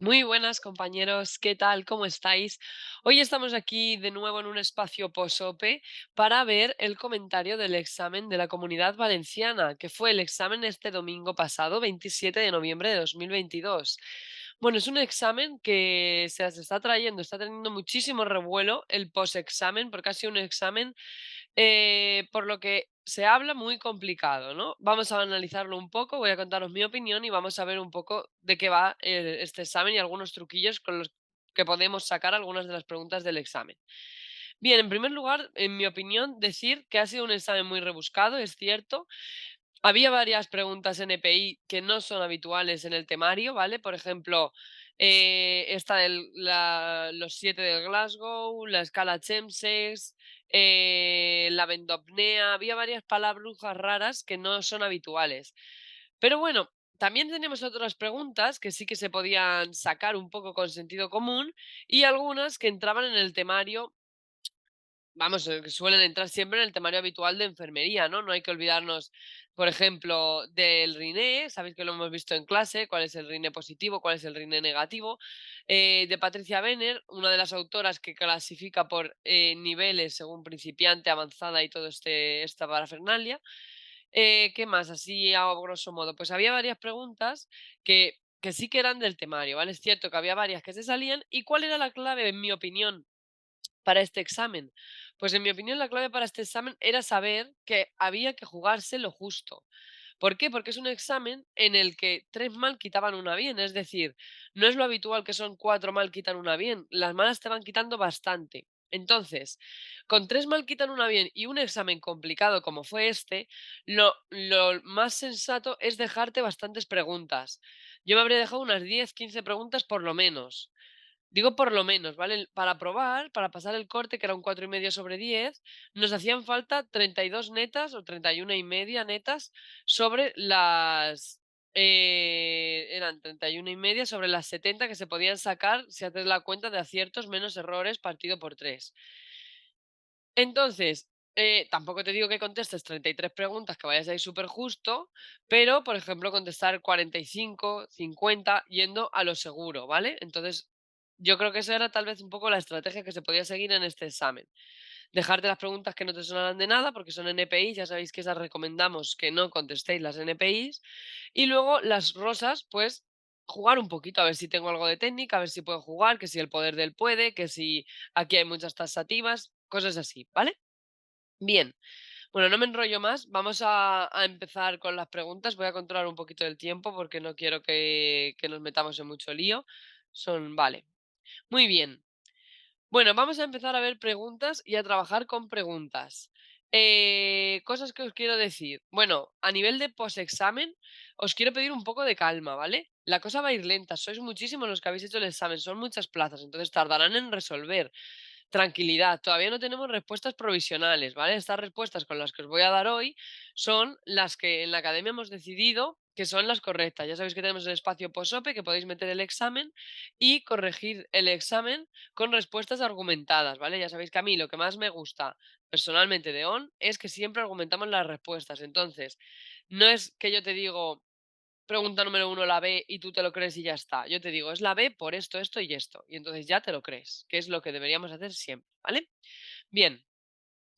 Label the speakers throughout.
Speaker 1: Muy buenas compañeros, ¿qué tal? ¿Cómo estáis? Hoy estamos aquí de nuevo en un espacio POSOPE para ver el comentario del examen de la Comunidad Valenciana, que fue el examen este domingo pasado, 27 de noviembre de 2022. Bueno, es un examen que se está trayendo, está teniendo muchísimo revuelo el posexamen, porque ha sido un examen por lo que se habla muy complicado, ¿no? Vamos a analizarlo un poco, voy a contaros mi opinión y vamos a ver un poco de qué va este examen y algunos truquillos con los que podemos sacar algunas de las preguntas del examen. Bien, en primer lugar, en mi opinión, decir que ha sido un examen muy rebuscado, es cierto. Había varias preguntas NPI que no son habituales en el temario, ¿vale? Por ejemplo, esta los 7 del Glasgow, la escala Chemsex, la vendopnea. Había varias palabrujas raras que no son habituales. Pero bueno, también tenemos otras preguntas que sí que se podían sacar un poco con sentido común y algunas que entraban en el temario. Vamos, que suelen entrar siempre en el temario habitual de enfermería, ¿no? No hay que olvidarnos, por ejemplo, del RINE, sabéis que lo hemos visto en clase, cuál es el RINE positivo, cuál es el RINE negativo. De Patricia Benner, una de las autoras que clasifica por niveles según principiante, avanzada y todo esta parafernalia. ¿Qué más? Así a grosso modo. Pues había varias preguntas que sí que eran del temario, ¿vale? Es cierto que había varias que se salían. ¿Y cuál era la clave, en mi opinión, para este examen? Pues en mi opinión la clave para este examen era saber que había que jugarse lo justo. ¿Por qué? Porque es un examen en el que 3 mal quitaban una bien, es decir, no es lo habitual que son 4 mal quitan una bien, las malas te van quitando bastante. Entonces, con 3 mal quitan una bien y un examen complicado como fue este, lo más sensato es dejarte bastantes preguntas. Yo me habría dejado unas 10, 15 preguntas por lo menos. Digo por lo menos, ¿vale? Para probar, para pasar el corte, que era un 4,5/10, nos hacían falta 32 netas o 31,5 netas sobre las... eran 31,5 sobre las 70 que se podían sacar si haces la cuenta de aciertos menos errores partido por 3. Entonces, tampoco te digo que contestes 33 preguntas, que vayas a ir súper justo, pero, por ejemplo, contestar 45, 50, yendo a lo seguro, ¿vale? Entonces, yo creo que esa era tal vez un poco la estrategia que se podía seguir en este examen. Dejarte las preguntas que no te sonaran de nada, porque son NPI, ya sabéis que esas recomendamos que no contestéis las NPIs. Y luego las rosas, pues jugar un poquito, a ver si tengo algo de técnica, a ver si puedo jugar, que si el poder del puede, que si aquí hay muchas taxativas, cosas así, ¿vale? Bien, bueno, no me enrollo más, vamos a empezar con las preguntas. Voy a controlar un poquito el tiempo porque no quiero que nos metamos en mucho lío. Vale, muy bien. Bueno, vamos a empezar a ver preguntas y a trabajar con preguntas. Cosas que os quiero decir. Bueno, a nivel de posexamen, os quiero pedir un poco de calma, ¿vale? La cosa va a ir lenta. Sois muchísimos los que habéis hecho el examen, son muchas plazas, entonces tardarán en resolver. Tranquilidad, todavía no tenemos respuestas provisionales, ¿vale? Estas respuestas con las que os voy a dar hoy son las que en la academia hemos decidido que son las correctas. Ya sabéis que tenemos el espacio POSOPE, que podéis meter el examen y corregir el examen con respuestas argumentadas, ¿vale? Ya sabéis que a mí lo que más me gusta personalmente de ON es que siempre argumentamos las respuestas. Entonces, no es que yo te digo pregunta número uno, la B, y tú te lo crees y ya está. Yo te digo, es la B por esto, esto y esto. Y entonces ya te lo crees, que es lo que deberíamos hacer siempre, ¿vale? Bien,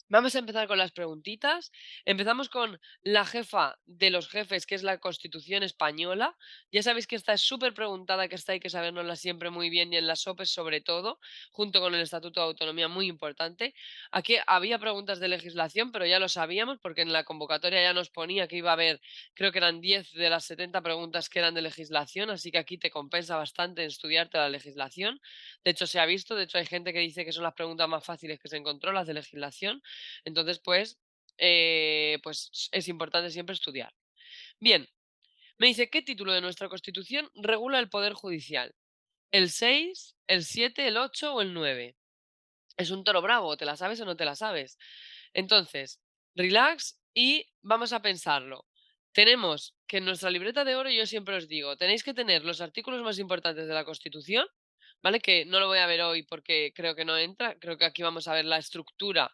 Speaker 1: vamos a empezar con las preguntitas. Empezamos con la jefa de los jefes, que es la Constitución española. Ya sabéis que esta es súper preguntada, que esta hay que sabernosla siempre muy bien y en las OPEs sobre todo, junto con el Estatuto de Autonomía, muy importante. Aquí había preguntas de legislación, pero ya lo sabíamos porque en la convocatoria ya nos ponía que iba a haber, creo que eran 10 de las 70 preguntas que eran de legislación, así que aquí te compensa bastante estudiarte la legislación. De hecho, se ha visto, de hecho hay gente que dice que son las preguntas más fáciles que se encontró, las de legislación. Entonces, pues es importante siempre estudiar. Bien, me dice, ¿qué título de nuestra Constitución regula el Poder Judicial? ¿El 6, el 7, el 8 o el 9? Es un toro bravo, ¿te la sabes o no te la sabes? Entonces, relax y vamos a pensarlo. Tenemos que en nuestra libreta de oro, yo siempre os digo, tenéis que tener los artículos más importantes de la Constitución, ¿vale? Que no lo voy a ver hoy porque creo que no entra, creo que aquí vamos a ver la estructura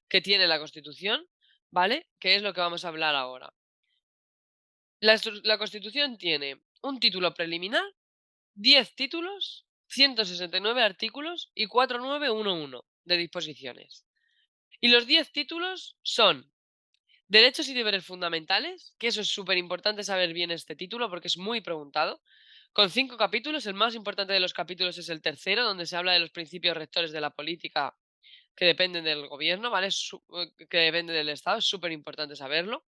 Speaker 1: que tiene la Constitución, ¿vale? Que es lo que vamos a hablar ahora. La Constitución tiene un título preliminar, 10 títulos, 169 artículos y 4911 de disposiciones. Y los 10 títulos son derechos y deberes fundamentales, que eso es súper importante saber bien este título porque es muy preguntado, con 5 capítulos. El más importante de los capítulos es el tercero, donde se habla de los principios rectores de la política que dependen del gobierno, ¿vale? Que depende del Estado, es súper importante saberlo.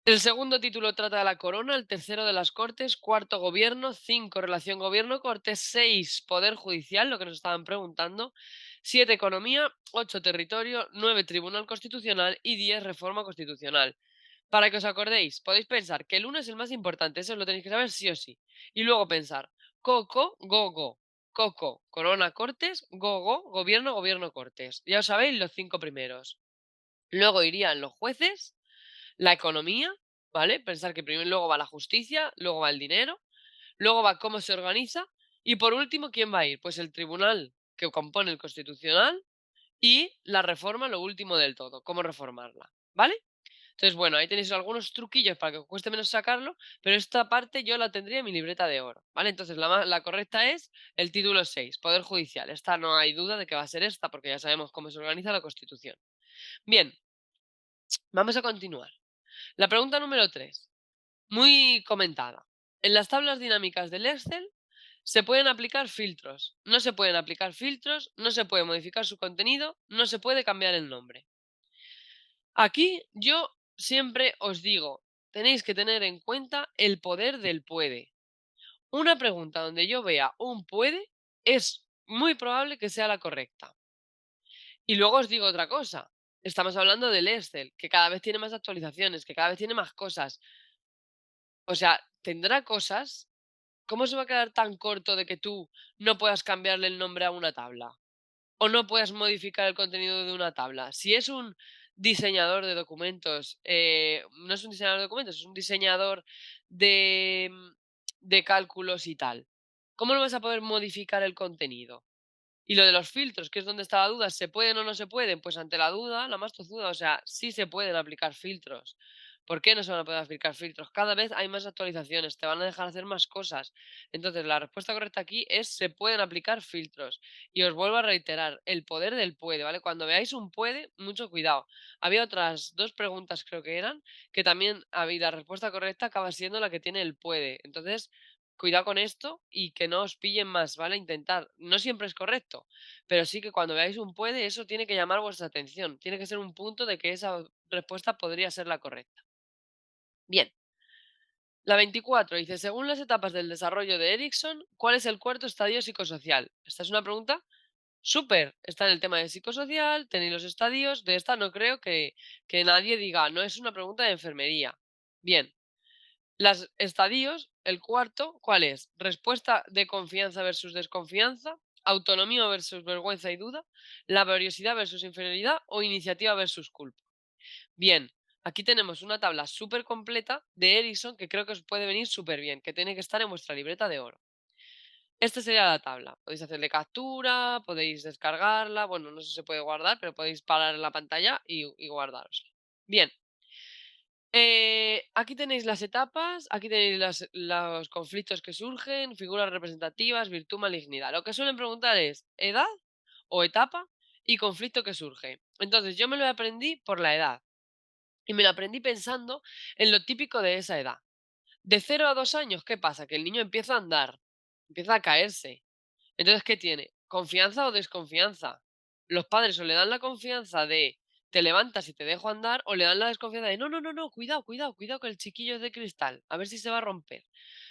Speaker 1: El segundo título trata de la corona, el tercero de las cortes, cuarto gobierno, 5 relación gobierno-cortes, 6 poder judicial, lo que nos estaban preguntando, 7 economía, 8 territorio, 9 tribunal constitucional y 10 reforma constitucional. Para que os acordéis, podéis pensar que el uno es el más importante, eso lo tenéis que saber sí o sí. Y luego pensar, coco, go. Coco, corona, cortes, gobierno, gobierno, cortes. Ya os sabéis los 5 primeros. Luego irían los jueces, la economía, ¿vale? Pensar que primero luego va la justicia, luego va el dinero, luego va cómo se organiza y por último, ¿quién va a ir? Pues el tribunal que compone el constitucional y la reforma, lo último del todo, cómo reformarla, ¿vale? Entonces, bueno, ahí tenéis algunos truquillos para que os cueste menos sacarlo, pero esta parte yo la tendría en mi libreta de oro, ¿vale? Entonces, la correcta es el título 6, Poder Judicial. Esta no hay duda de que va a ser esta, porque ya sabemos cómo se organiza la Constitución. Bien, vamos a continuar. La pregunta número 3, muy comentada. En las tablas dinámicas del Excel se pueden aplicar filtros, no se pueden aplicar filtros, no se puede modificar su contenido, no se puede cambiar el nombre. Aquí yo siempre os digo, tenéis que tener en cuenta el poder del puede. Una pregunta donde yo vea un puede es muy probable que sea la correcta. Y luego os digo otra cosa. Estamos hablando del Excel, que cada vez tiene más actualizaciones, que cada vez tiene más cosas. O sea, tendrá cosas. ¿Cómo se va a quedar tan corto de que tú no puedas cambiarle el nombre a una tabla? O no puedas modificar el contenido de una tabla. Si es un diseñador de documentos, no es un diseñador de documentos, es un diseñador de, de cálculos y tal. ¿Cómo no vas a poder modificar el contenido? Y lo de los filtros, que es donde está la duda, ¿se pueden o no se pueden? Pues ante la duda, la más tozuda, o sea, sí se pueden aplicar filtros. ¿Por qué no se van a poder aplicar filtros? Cada vez hay más actualizaciones, te van a dejar hacer más cosas. Entonces, la respuesta correcta aquí es se pueden aplicar filtros. Y os vuelvo a reiterar, el poder del puede, ¿vale? Cuando veáis un puede, mucho cuidado. Había otras dos preguntas, creo que eran, que también había, la respuesta correcta acaba siendo la que tiene el puede. Entonces, cuidado con esto y que no os pillen más, ¿vale? Intentar. No siempre es correcto, pero sí que cuando veáis un puede, eso tiene que llamar vuestra atención. Tiene que ser un punto de que esa respuesta podría ser la correcta. Bien, la 24 dice, según las etapas del desarrollo de Erickson, ¿cuál es el cuarto estadio psicosocial? Esta es una pregunta súper. Está en el tema de psicosocial, tenéis los estadios. De esta no creo que nadie diga, no es una pregunta de enfermería. Bien, las estadios, el cuarto, ¿cuál es? Respuesta de confianza versus desconfianza, autonomía versus vergüenza y duda, laboriosidad versus inferioridad o iniciativa versus culpa. Bien, aquí tenemos una tabla súper completa de Ericsson que creo que os puede venir súper bien, que tiene que estar en vuestra libreta de oro. Esta sería la tabla. Podéis hacerle captura, podéis descargarla, bueno, no sé si se puede guardar, pero podéis parar en la pantalla y guardarosla. Bien, aquí tenéis las etapas, aquí tenéis los conflictos que surgen, figuras representativas, virtud, malignidad. Lo que suelen preguntar es edad o etapa y conflicto que surge. Entonces yo me lo aprendí por la edad y me lo aprendí pensando en lo típico de esa edad. De 0 a 2 años, ¿qué pasa? Que el niño empieza a andar, empieza a caerse. Entonces, ¿qué tiene? ¿Confianza o desconfianza? Los padres o le dan la confianza de te levantas y te dejo andar, o le dan la desconfianza de no, cuidado, cuidado, cuidado que el chiquillo es de cristal, a ver si se va a romper.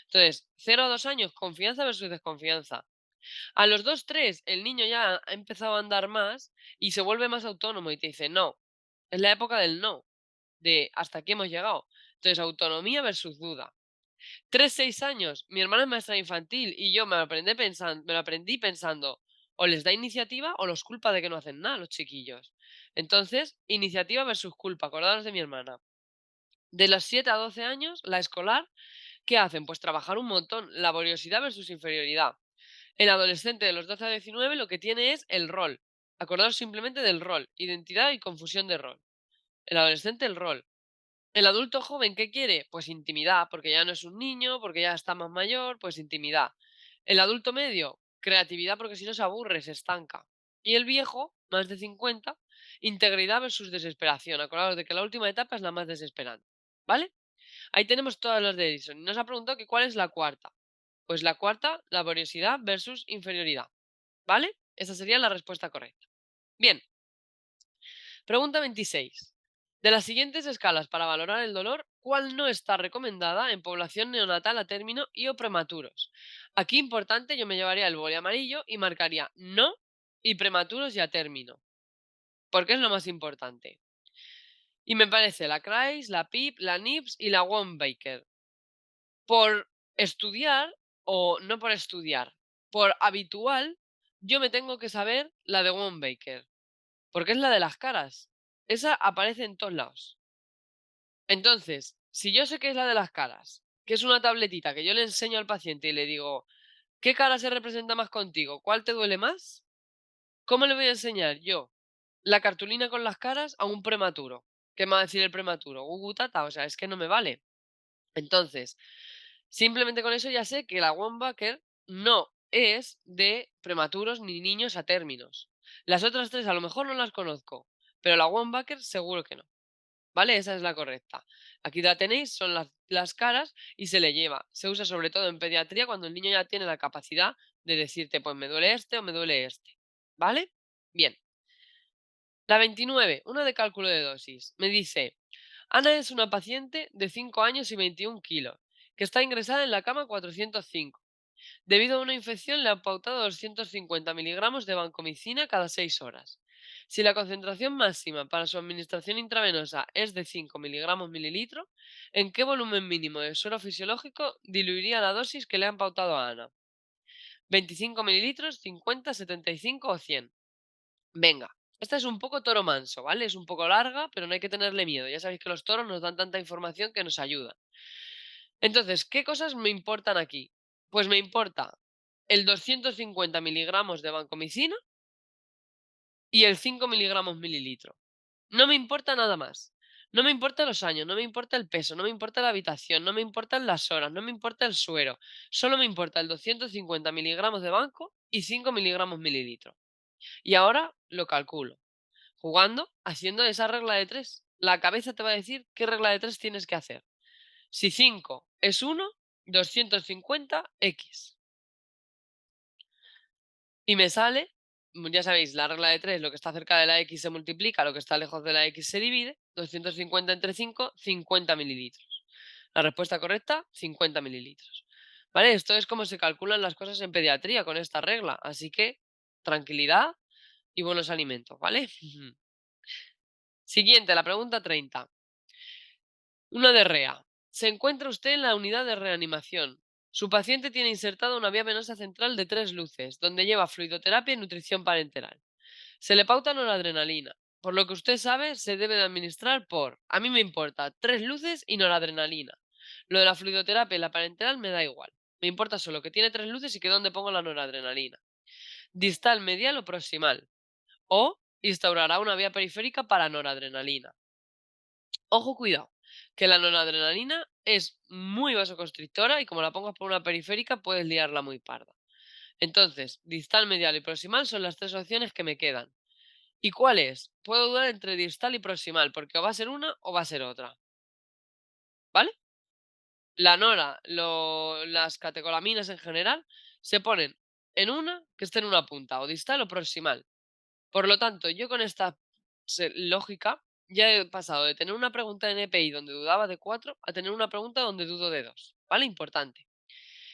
Speaker 1: Entonces, 0 a 2 años, confianza versus desconfianza. A los 2 3 el niño ya ha empezado a andar más y se vuelve más autónomo y te dice no. Es la época del no, de hasta aquí hemos llegado. Entonces, autonomía versus duda. 3 6 años, mi hermana es maestra infantil y yo me lo aprendí pensando, o les da iniciativa o los culpa de que no hacen nada los chiquillos. Entonces, iniciativa versus culpa, acordaros de mi hermana. De los 7 a 12 años, la escolar, ¿qué hacen? Pues trabajar un montón, laboriosidad versus inferioridad. El adolescente de los 12 a 19 lo que tiene es el rol. Acordaros simplemente del rol, identidad y confusión de rol. El adolescente, el rol. El adulto joven, ¿qué quiere? Pues intimidad, porque ya no es un niño, porque ya está más mayor, pues intimidad. El adulto medio, creatividad, porque si no se aburre, se estanca. Y el viejo, más de 50, integridad versus desesperación. Acordaos de que la última etapa es la más desesperante. ¿Vale? Ahí tenemos todas las de Edison. Y nos ha preguntado que cuál es la cuarta. Pues la cuarta, laboriosidad versus inferioridad. ¿Vale? Esa sería la respuesta correcta. Bien, pregunta 26. De las siguientes escalas para valorar el dolor, ¿cuál no está recomendada en población neonatal a término y o prematuros? Aquí importante, yo me llevaría el boli amarillo y marcaría no y prematuros y a término, porque es lo más importante. Y me parece la CRAIS, la PIP, la NIPS y la Wombaker. Por estudiar, o no por estudiar, por habitual, yo me tengo que saber la de Wombaker, porque es la de las caras. Esa aparece en todos lados. Entonces, si yo sé que es la de las caras, que es una tabletita que yo le enseño al paciente y le digo, ¿qué cara se representa más contigo? ¿Cuál te duele más? ¿Cómo le voy a enseñar yo la cartulina con las caras a un prematuro? ¿Qué me va a decir el prematuro? Tata, o sea, es que no me vale. Entonces, simplemente con eso ya sé que la Wombaker no es de prematuros ni niños a términos. Las otras tres a lo mejor no las conozco, pero la Wombaker seguro que no. ¿Vale? Esa es la correcta. Aquí la tenéis, son las caras y se le lleva. Se usa sobre todo en pediatría cuando el niño ya tiene la capacidad de decirte, pues me duele este o me duele este. ¿Vale? Bien. La 29, una de cálculo de dosis. Me dice, Ana es una paciente de 5 años y 21 kilos, que está ingresada en la cama 405. Debido a una infección le han pautado 250 miligramos de vancomicina cada 6 horas. Si la concentración máxima para su administración intravenosa es de 5 miligramos mililitro, ¿en qué volumen mínimo de suero fisiológico diluiría la dosis que le han pautado a Ana? 25 mililitros, 50, 75 o 100. Venga, esta es un poco toro manso, ¿vale? Es un poco larga, pero no hay que tenerle miedo. Ya sabéis que los toros nos dan tanta información que nos ayudan. Entonces, ¿qué cosas me importan aquí? Pues me importa el 250 miligramos de vancomicina y el 5 miligramos mililitro. No me importa nada más. No me importa los años, no me importa el peso, no me importa la habitación, no me importan las horas, no me importa el suero. Solo me importa el 250 miligramos de banco y 5 miligramos mililitro. Y ahora lo calculo. Jugando, haciendo esa regla de 3. La cabeza te va a decir qué regla de 3 tienes que hacer. Si 5 es 1, 250x. Y me sale, ya sabéis, la regla de 3, lo que está cerca de la x se multiplica, lo que está lejos de la x se divide. 250 entre 5, 50 mililitros. La respuesta correcta, 50 mililitros. ¿Vale? Esto es como se calculan las cosas en pediatría con esta regla. Así que, tranquilidad y buenos alimentos, ¿vale? Siguiente, la pregunta 30. Una diarrea. Se encuentra usted en la unidad de reanimación. Su paciente tiene insertada una vía venosa central de 3 luces, donde lleva fluidoterapia y nutrición parenteral. Se le pauta noradrenalina. Por lo que usted sabe, se debe de administrar por, a mí me importa, 3 luces y noradrenalina. Lo de la fluidoterapia y la parenteral me da igual. Me importa solo que tiene 3 luces y que dónde pongo la noradrenalina. Distal, medial o proximal. O instaurará una vía periférica para noradrenalina. Ojo, cuidado, que la noradrenalina es muy vasoconstrictora y como la pongas por una periférica puedes liarla muy parda. Entonces, distal, medial y proximal son las tres opciones que me quedan. ¿Y cuál es? Puedo dudar entre distal y proximal porque o va a ser una o va a ser otra. ¿Vale? La nora, las catecolaminas en general, se ponen en una que esté en una punta, o distal o proximal. Por lo tanto, yo con esta lógica ya he pasado de tener una pregunta en EPI donde dudaba de 4 a tener una pregunta donde dudo de 2. ¿Vale? Importante.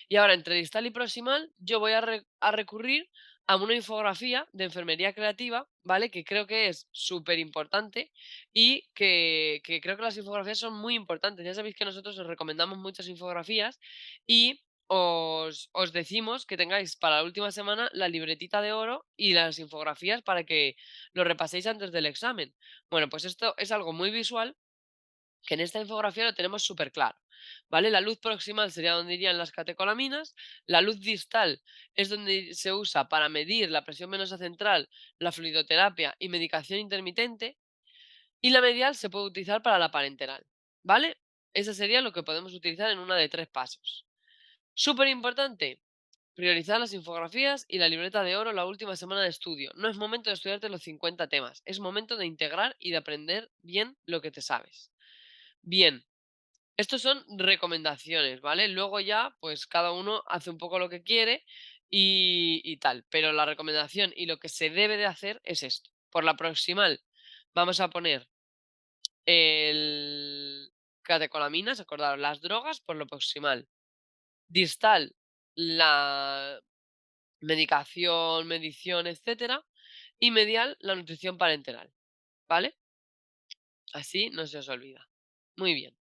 Speaker 1: Y ahora, entre distal y proximal, yo voy a recurrir a una infografía de enfermería creativa, ¿vale? Que creo que es súper importante y que creo que las infografías son muy importantes. Ya sabéis que nosotros os recomendamos muchas infografías y os decimos que tengáis para la última semana la libretita de oro y las infografías para que lo repaséis antes del examen. Bueno, pues esto es algo muy visual que en esta infografía lo tenemos súper claro, ¿vale? La luz proximal sería donde irían las catecolaminas, la luz distal es donde se usa para medir la presión venosa central, la fluidoterapia y medicación intermitente, y la medial se puede utilizar para la parenteral, ¿vale? Eso sería lo que podemos utilizar en una de 3 pasos. Súper importante, priorizar las infografías y la libreta de oro la última semana de estudio. No es momento de estudiarte los 50 temas, es momento de integrar y de aprender bien lo que te sabes. Bien, estos son recomendaciones, ¿vale? Luego ya, pues cada uno hace un poco lo que quiere y tal. Pero la recomendación y lo que se debe de hacer es esto. Por la proximal vamos a poner el catecolaminas, acordaros, las drogas por lo proximal. Distal, la medicación, medición, etcétera. Y medial, la nutrición parenteral, ¿vale? Así no se os olvida. Muy bien.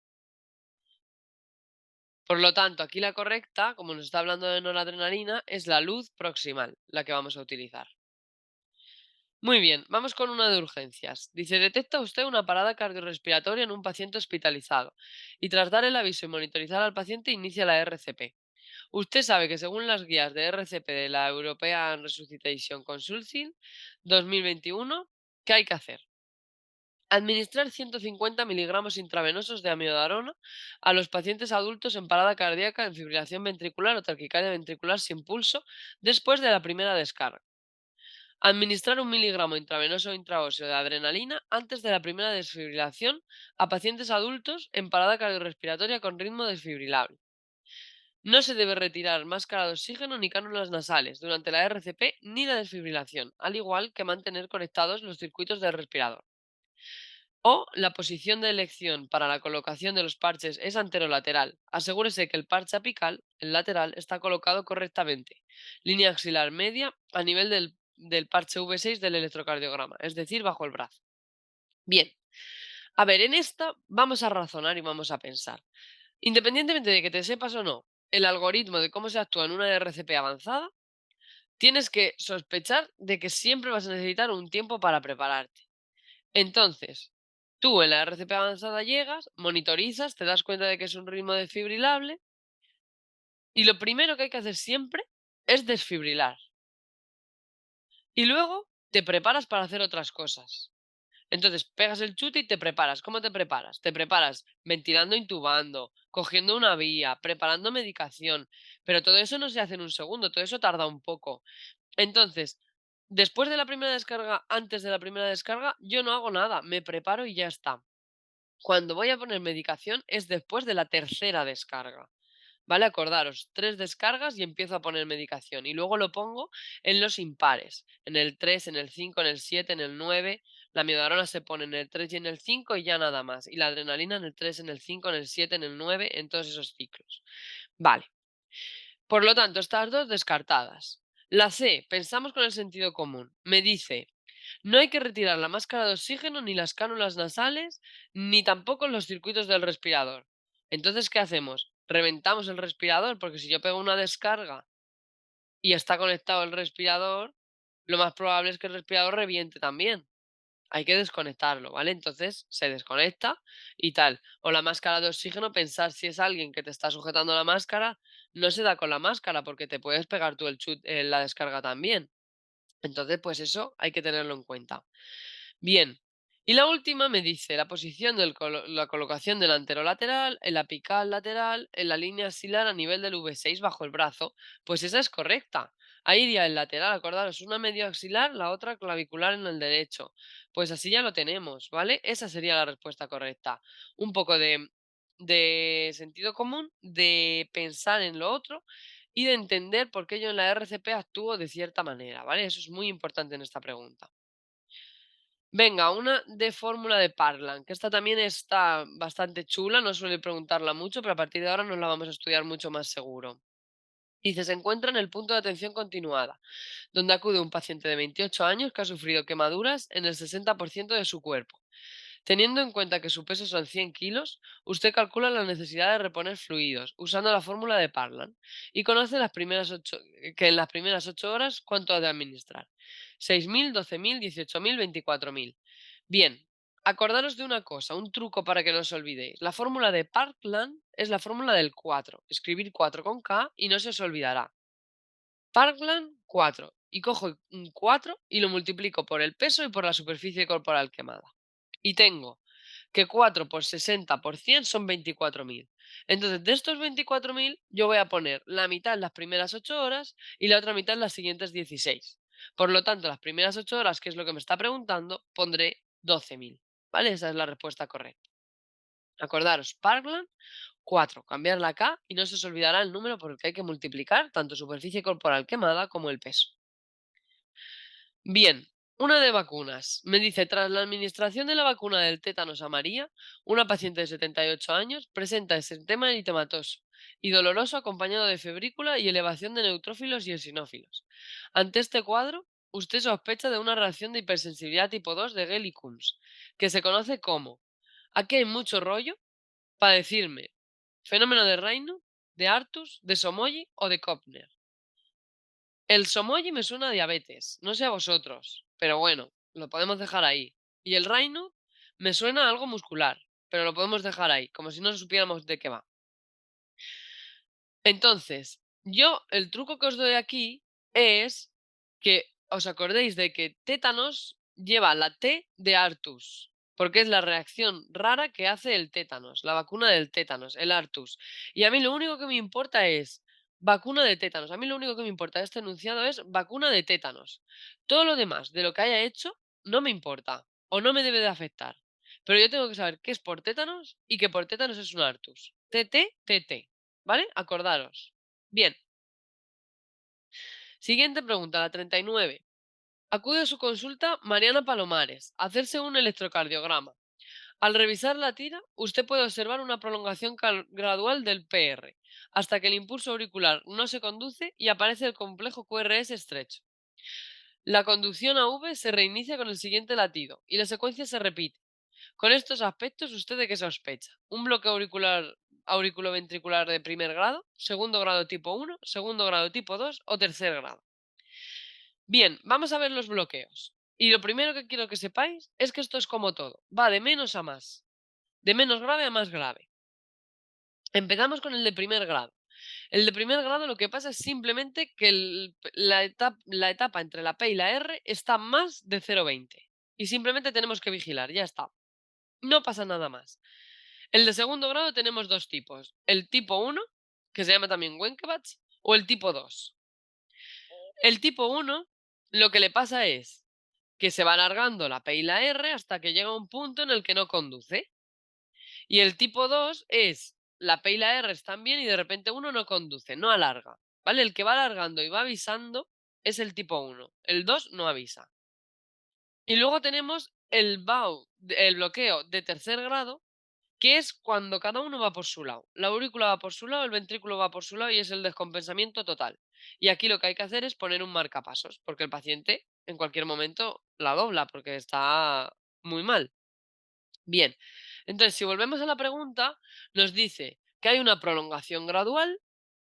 Speaker 1: Por lo tanto, aquí la correcta, como nos está hablando de noradrenalina, es la luz proximal, la que vamos a utilizar. Muy bien, vamos con una de urgencias. Dice, detecta usted una parada cardiorrespiratoria en un paciente hospitalizado y tras dar el aviso y monitorizar al paciente inicia la RCP. Usted sabe que según las guías de RCP de la European Resuscitation Consulting 2021, ¿qué hay que hacer? Administrar 150 miligramos intravenosos de amiodarona a los pacientes adultos en parada cardíaca, en fibrilación ventricular o taquicardia ventricular sin pulso después de la primera descarga. Administrar 1 miligramo intravenoso o intraóseo de adrenalina antes de la primera desfibrilación a pacientes adultos en parada cardiorrespiratoria con ritmo desfibrilable. No se debe retirar máscara de oxígeno ni cánulas nasales durante la RCP ni la desfibrilación, al igual que mantener conectados los circuitos del respirador. O la posición de elección para la colocación de los parches es anterolateral. Asegúrese que el parche apical, el lateral, está colocado correctamente. Línea axilar media a nivel del parche V6 del electrocardiograma, es decir, bajo el brazo. Bien, a ver, en esta vamos a razonar y vamos a pensar. Independientemente de que te sepas o no el algoritmo de cómo se actúa en una RCP avanzada, tienes que sospechar de que siempre vas a necesitar un tiempo para prepararte. Entonces, tú en la RCP avanzada llegas, monitorizas, te das cuenta de que es un ritmo desfibrilable y lo primero que hay que hacer siempre es desfibrilar. Y luego te preparas para hacer otras cosas. Entonces, pegas el chute y te preparas. ¿Cómo te preparas? Te preparas ventilando, intubando, cogiendo una vía, preparando medicación. Pero todo eso no se hace en un segundo, todo eso tarda un poco. Entonces, después de la primera descarga, antes de la primera descarga, yo no hago nada, me preparo y ya está. Cuando voy a poner medicación es después de la tercera descarga. ¿Vale? Acordaros, 3 descargas y empiezo a poner medicación. Y luego lo pongo en los impares. En el 3, en el 5, en el 7, en el 9. La miodarona se pone en el 3 y en el 5 y ya nada más. Y la adrenalina en el 3, en el 5, en el 7, en el 9, en todos esos ciclos. Vale. Por lo tanto, estas dos descartadas. La C, pensamos con el sentido común. Me dice, no hay que retirar la máscara de oxígeno, ni las cánulas nasales, ni tampoco los circuitos del respirador. Entonces, ¿qué hacemos? Reventamos el respirador, porque si yo pego una descarga y está conectado el respirador, lo más probable es que el respirador reviente también. Hay que desconectarlo, ¿vale? Entonces se desconecta y tal. O la máscara de oxígeno, pensar si es alguien que te está sujetando la máscara, no se da con la máscara porque te puedes pegar tú la descarga también. Entonces, pues eso hay que tenerlo en cuenta. Bien. Y la última me dice la posición de la colocación del anterolateral, el apical lateral, en la línea axilar a nivel del V6 bajo el brazo. Pues esa es correcta. Ahí iría el lateral, acordaros, una medio axilar, la otra clavicular en el derecho. Pues así ya lo tenemos, ¿vale? Esa sería la respuesta correcta. Un poco de sentido común, de pensar en lo otro y de entender por qué yo en la RCP actúo de cierta manera, ¿vale? Eso es muy importante en esta pregunta. Venga, una de fórmula de Parlan, que esta también está bastante chula, no suele preguntarla mucho, pero a partir de ahora nos la vamos a estudiar mucho más seguro. Dice, se encuentra en el punto de atención continuada, donde acude un paciente de 28 años que ha sufrido quemaduras en el 60% de su cuerpo. Teniendo en cuenta que su peso son 100 kilos, usted calcula la necesidad de reponer fluidos usando la fórmula de Parlan y conoce que en las primeras 8 horas cuánto ha de administrar. 6.000, 12.000, 18.000, 24.000. Bien, acordaros de una cosa, un truco para que no os olvidéis. La fórmula de Parkland es la fórmula del 4. Escribir 4 con K y no se os olvidará. Parkland 4. Y cojo un 4 y lo multiplico por el peso y por la superficie corporal quemada. Y tengo que 4 por 60 por 100 son 24.000. Entonces, de estos 24.000, yo voy a poner la mitad en las primeras 8 horas y la otra mitad en las siguientes 16. Por lo tanto, las primeras 8 horas, que es lo que me está preguntando, pondré 12.000. ¿Vale? Esa es la respuesta correcta. Acordaros, Parkland 4, cambiar la K y no se os olvidará el número por el que hay que multiplicar tanto superficie corporal quemada como el peso. Bien, una de vacunas. Me dice, tras la administración de la vacuna del tétanos a María, una paciente de 78 años presenta exantema eritematoso y doloroso acompañado de febrícula y elevación de neutrófilos y eosinófilos. Ante este cuadro, usted sospecha de una reacción de hipersensibilidad tipo 2 de Gellicums, que se conoce como, aquí hay mucho rollo para decirme, fenómeno de Raynaud, de Artus, de Somogy o de Kopner. El Somogy me suena a diabetes, no sé a vosotros, pero bueno, lo podemos dejar ahí. Y el Raynaud me suena a algo muscular, pero lo podemos dejar ahí, como si no supiéramos de qué va. Entonces, yo el truco que os doy aquí es que os acordéis de que tétanos lleva la T de Artus, porque es la reacción rara que hace el tétanos, la vacuna del tétanos, el Artus. Y a mí lo único que me importa es vacuna de tétanos. A mí lo único que me importa de este enunciado es vacuna de tétanos. Todo lo demás de lo que haya hecho no me importa o no me debe de afectar. Pero yo tengo que saber qué es por tétanos y que por tétanos es un Artus. TT, TT. ¿Vale? Acordaros. Bien. Siguiente pregunta, la 39. Acude a su consulta Mariana Palomares a hacerse un electrocardiograma. Al revisar la tira, usted puede observar una prolongación gradual del PR, hasta que el impulso auricular no se conduce y aparece el complejo QRS estrecho. La conducción a V se reinicia con el siguiente latido y la secuencia se repite. Con estos aspectos, ¿usted de qué sospecha? ¿Un bloqueo auricular auriculoventricular de primer grado, segundo grado tipo 1, segundo grado tipo 2 o tercer grado? Bien, vamos a ver los bloqueos. Y lo primero que quiero que sepáis es que esto es como todo, va de menos a más, de menos grave a más grave. Empezamos con el de primer grado. El de primer grado lo que pasa es simplemente que la etapa entre la P y la R está más de 0,20. Y simplemente tenemos que vigilar, ya está. No pasa nada más. El de segundo grado tenemos dos tipos. El tipo 1, que se llama también Wenckebach, o el tipo 2. El tipo 1 lo que le pasa es que se va alargando la P y la R hasta que llega un punto en el que no conduce. Y el tipo 2 es la P y la R están bien y de repente uno no conduce, no alarga. ¿Vale? El que va alargando y va avisando es el tipo 1. El 2 no avisa. Y luego tenemos el bloqueo de tercer grado, que es cuando cada uno va por su lado. La aurícula va por su lado, el ventrículo va por su lado y es el descompensamiento total. Y aquí lo que hay que hacer es poner un marcapasos, porque el paciente en cualquier momento la dobla porque está muy mal. Bien, entonces si volvemos a la pregunta, nos dice que hay una prolongación gradual,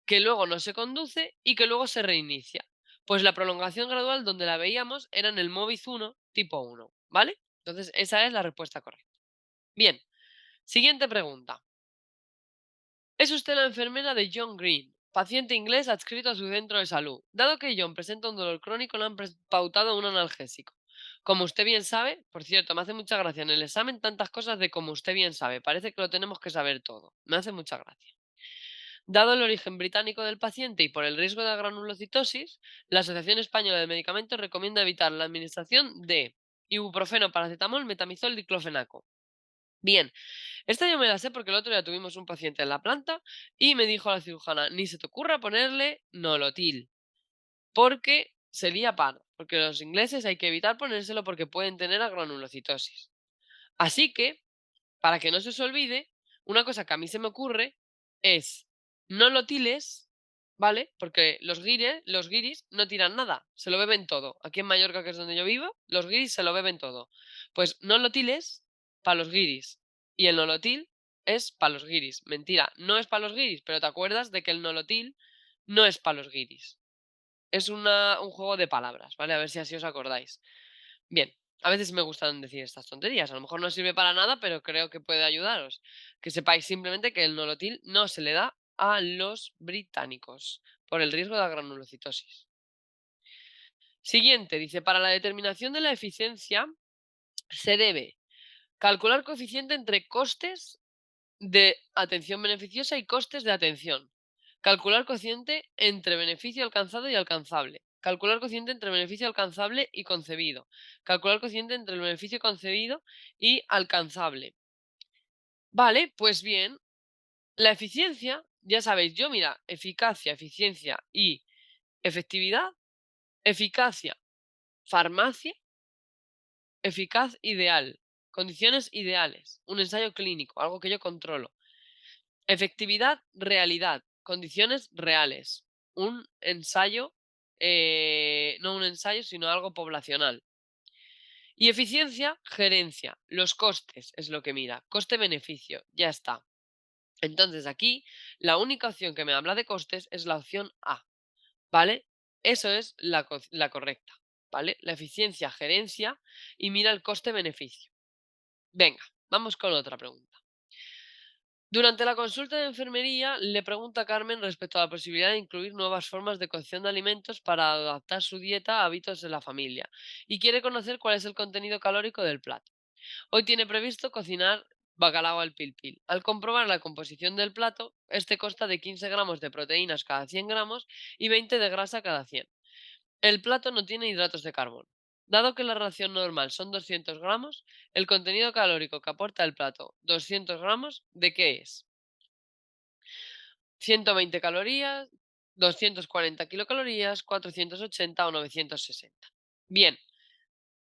Speaker 1: que luego no se conduce y que luego se reinicia. Pues la prolongación gradual donde la veíamos era en el MOVIZ 1 tipo 1, ¿vale? Entonces esa es la respuesta correcta. Bien, siguiente pregunta. Es usted la enfermera de John Green, paciente inglés adscrito a su centro de salud. Dado que John presenta un dolor crónico, le han pautado un analgésico. Como usted bien sabe, por cierto, me hace mucha gracia en el examen tantas cosas de como usted bien sabe. Parece que lo tenemos que saber todo. Me hace mucha gracia. Dado el origen británico del paciente y por el riesgo de granulocitosis, la Asociación Española de Medicamentos recomienda evitar la administración de ibuprofeno, paracetamol, metamizol, diclofenaco. Bien, esta yo me la sé porque el otro día tuvimos un paciente en la planta y me dijo la cirujana, ni se te ocurra ponerle nolotil, porque se lía parda, porque los ingleses hay que evitar ponérselo porque pueden tener granulocitosis. Así que, para que no se os olvide, una cosa que a mí se me ocurre es nolotiles, ¿vale? Porque los guiris no tiran nada, se lo beben todo. Aquí en Mallorca, que es donde yo vivo, los guiris se lo beben todo. Pues nolotiles para los guiris. Y el nolotil es para los guiris. Mentira, no es para los guiris, pero te acuerdas de que el nolotil no es para los guiris. Es un juego de palabras, ¿vale? A ver si así os acordáis. Bien, a veces me gustan decir estas tonterías. A lo mejor no sirve para nada, pero creo que puede ayudaros. Que sepáis simplemente que el nolotil no se le da a los británicos por el riesgo de la granulocitosis. Siguiente, dice, para la determinación de la eficiencia se debe Calcular coeficiente entre costes de atención beneficiosa y costes de atención. Calcular cociente entre beneficio alcanzado y alcanzable. Calcular cociente entre beneficio alcanzable y concebido. Calcular cociente entre el beneficio concebido y alcanzable. Vale, pues bien, la eficiencia, ya sabéis, yo mira, eficacia, eficiencia y efectividad, eficacia, farmacia, eficaz, ideal, condiciones ideales, un ensayo clínico, algo que yo controlo. Efectividad, realidad, condiciones reales, un ensayo, no un ensayo, sino algo poblacional. Y eficiencia, gerencia, los costes es lo que mira, coste-beneficio, ya está. Entonces aquí la única opción que me habla de costes es la opción A, ¿vale? Eso es la correcta, ¿vale? La eficiencia, gerencia y mira el coste-beneficio. Venga, vamos con otra pregunta. Durante la consulta de enfermería le pregunta a Carmen respecto a la posibilidad de incluir nuevas formas de cocción de alimentos para adaptar su dieta a hábitos de la familia y quiere conocer cuál es el contenido calórico del plato. Hoy tiene previsto cocinar bacalao al pil pil. Al comprobar la composición del plato, este consta de 15 gramos de proteínas cada 100 gramos y 20 de grasa cada 100. El plato no tiene hidratos de carbono. Dado que la ración normal son 200 gramos, el contenido calórico que aporta el plato, 200 gramos, ¿de qué es? 120 calorías, 240 kilocalorías, 480 o 960. Bien,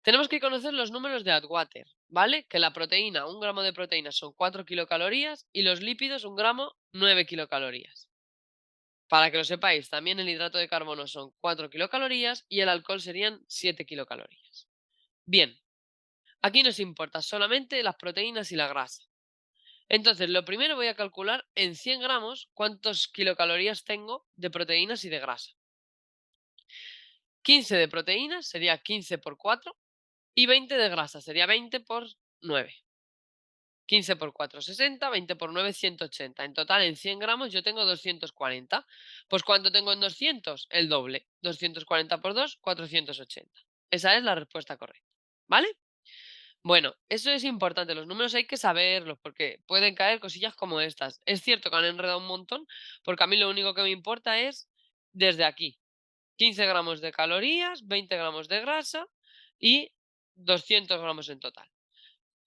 Speaker 1: tenemos que conocer los números de Atwater, ¿vale? Que la proteína, un gramo de proteína son 4 kilocalorías y los lípidos, un gramo, 9 kilocalorías. Para que lo sepáis, también el hidrato de carbono son 4 kilocalorías y el alcohol serían 7 kilocalorías. Bien, aquí nos importa solamente las proteínas y la grasa. Entonces, lo primero voy a calcular en 100 gramos cuántos kilocalorías tengo de proteínas y de grasa. 15 de proteínas sería 15 por 4 y 20 de grasa sería 20 por 9. 15 por 4, 60, 20 por 9, 180. En total, en 100 gramos yo tengo 240. Pues ¿cuánto tengo en 200? El doble. 240 por 2, 480. Esa es la respuesta correcta. ¿Vale? Bueno, eso es importante. Los números hay que saberlos porque pueden caer cosillas como estas. Es cierto que han enredado un montón porque a mí lo único que me importa es desde aquí. 15 gramos de calorías, 20 gramos de grasa y 200 gramos en total.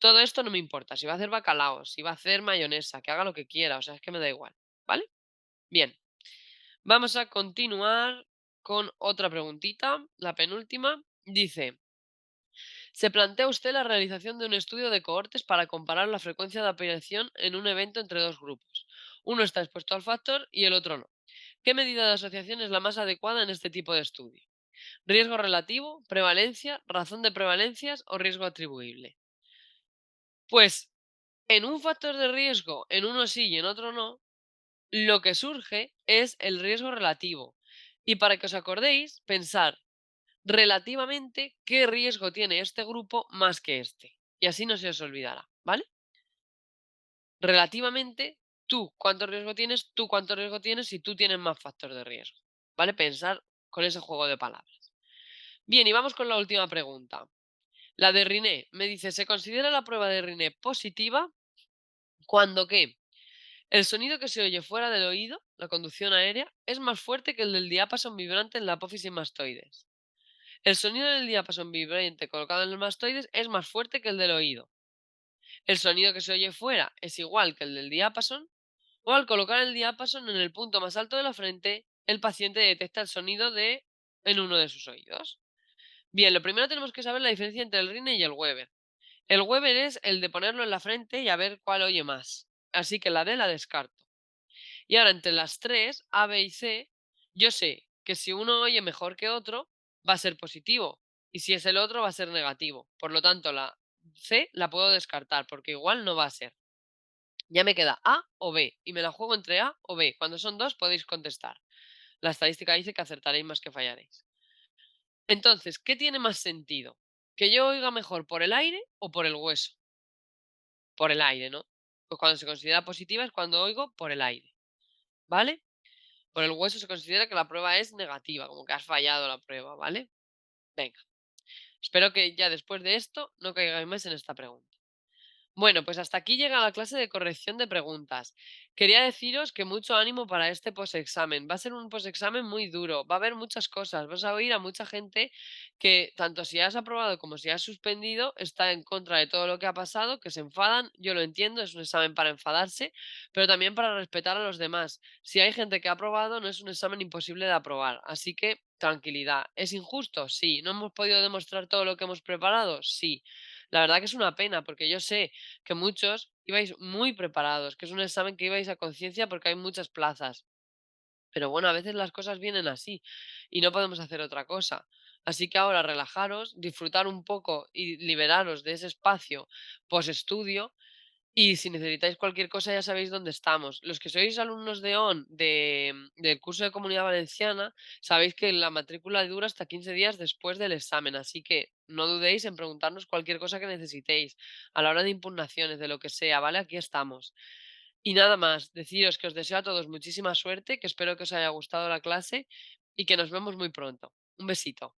Speaker 1: Todo esto no me importa. Si va a hacer bacalao, si va a hacer mayonesa, que haga lo que quiera. O sea, es que me da igual. ¿Vale? Bien. Vamos a continuar con otra preguntita. La penúltima. Dice, ¿se plantea usted la realización de un estudio de cohortes para comparar la frecuencia de aparición en un evento entre dos grupos? Uno está expuesto al factor y el otro no. ¿Qué medida de asociación es la más adecuada en este tipo de estudio? ¿Riesgo relativo, prevalencia, razón de prevalencias o riesgo atribuible? Pues en un factor de riesgo, en uno sí y en otro no, lo que surge es el riesgo relativo. Y para que os acordéis, pensar relativamente qué riesgo tiene este grupo más que este. Y así no se os olvidará, ¿vale? Relativamente, tú cuánto riesgo tienes y tú tienes más factor de riesgo, ¿vale? Pensar con ese juego de palabras. Bien, y vamos con la última pregunta. La de Riné me dice, ¿se considera la prueba de Riné positiva cuando qué? El sonido que se oye fuera del oído, la conducción aérea, es más fuerte que el del diápaso vibrante en la apófisis mastoides. El sonido del diápaso vibrante colocado en el mastoides es más fuerte que el del oído. El sonido que se oye fuera es igual que el del diápaso, o al colocar el diápaso en el punto más alto de la frente, el paciente detecta el sonido en uno de sus oídos. Bien, lo primero tenemos que saber la diferencia entre el Rine y el Weber. El Weber es el de ponerlo en la frente y a ver cuál oye más. Así que la D la descarto. Y ahora entre las tres, A, B y C, yo sé que si uno oye mejor que otro, va a ser positivo. Y si es el otro, va a ser negativo. Por lo tanto, la C la puedo descartar porque igual no va a ser. Ya me queda A o B. Y me la juego entre A o B. Cuando son dos podéis contestar. La estadística dice que acertaréis más que fallaréis. Entonces, ¿qué tiene más sentido? ¿Que yo oiga mejor por el aire o por el hueso? Por el aire, ¿no? Pues cuando se considera positiva es cuando oigo por el aire. ¿Vale? Por el hueso se considera que la prueba es negativa, como que has fallado la prueba, ¿vale? Venga. Espero que ya después de esto no caigáis más en esta pregunta. Bueno, pues hasta aquí llega la clase de corrección de preguntas. Quería deciros que mucho ánimo para este posexamen. Va a ser un posexamen muy duro, va a haber muchas cosas, vas a oír a mucha gente que, tanto si has aprobado como si has suspendido, está en contra de todo lo que ha pasado, que se enfadan. Yo lo entiendo, es un examen para enfadarse, pero también para respetar a los demás. Si hay gente que ha aprobado, no es un examen imposible de aprobar. Así que tranquilidad. ¿Es injusto? Sí. ¿No hemos podido demostrar todo lo que hemos preparado? Sí. La verdad que es una pena, porque yo sé que muchos ibais muy preparados, que es un examen que ibais a conciencia porque hay muchas plazas. Pero bueno, a veces las cosas vienen así y no podemos hacer otra cosa. Así que ahora relajaros, disfrutar un poco y liberaros de ese espacio post-estudio y si necesitáis cualquier cosa ya sabéis dónde estamos. Los que sois alumnos de ON del curso de Comunidad Valenciana, sabéis que la matrícula dura hasta 15 días después del examen, así que no dudéis en preguntarnos cualquier cosa que necesitéis a la hora de impugnaciones, de lo que sea, ¿vale? Aquí estamos. Y nada más, deciros que os deseo a todos muchísima suerte, que espero que os haya gustado la clase y que nos vemos muy pronto. Un besito.